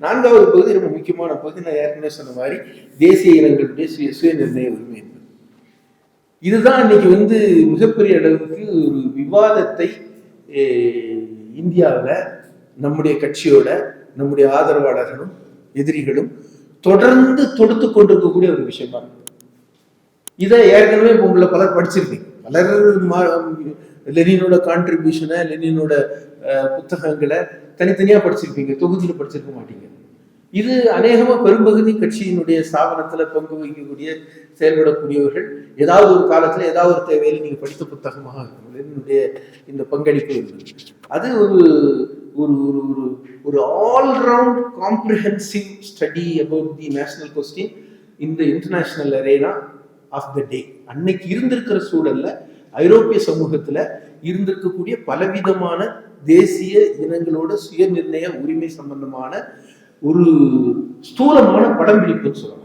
4வது பகுதி ரொம்ப முக்கியமான பகுதி. நான் ஏற்கனவே சொன்ன மாதிரி தேசிய இனங்களுடைய சுய நிர்ணய உரிமை என்பது. இதுதான் இன்னைக்கு மிகப்பெரிய அளவுக்கு ஒரு விவாதத்தை இந்தியாவில் நம்முடைய கட்சியோட நம்முடைய ஆதரவாளர்களும் எதிரிகளும் தொடர்ந்து தொடுத்து கொண்டிருக்கக்கூடிய ஒரு விஷயமா இருக்கு. இதை ஏற்கனவே உங்களை பலர் படிச்சிருக்கீங்க. பலர் லெனினோட கான்ட்ரிபியூஷனை, லெனினோட புத்தகங்களை தனித்தனியா படிச்சிருப்பீங்க, தொகுதியில் படிச்சிருக்க மாட்டீங்க. இது அநேகமா பெரும்பகுதி கட்சியினுடைய ஸ்தாபனத்துல பங்கு வகிக்கக்கூடிய செயல்படக்கூடியவர்கள் ஏதாவது ஒரு காலத்துல ஏதாவது ஒரு தேவையில நீங்க படித்த புத்தகமாக இருக்கும். லெனினுடைய இந்த பங்களிப்பு இருந்தது. அது ஒரு ஒரு ஒரு ஒரு all round comprehensive study about the national question in the international arena of the day. அன்னைக்கு இருந்திருக்கிற சூழல்ல ஐரோப்பிய சமூகத்துல இருந்திருக்கக்கூடிய பலவிதமான தேசிய இனங்களோட சுய நிர்ணய உரிமை சம்பந்தமான ஒரு ஸ்தூலமான படம் பிடிப்புன்னு சொல்லலாம்.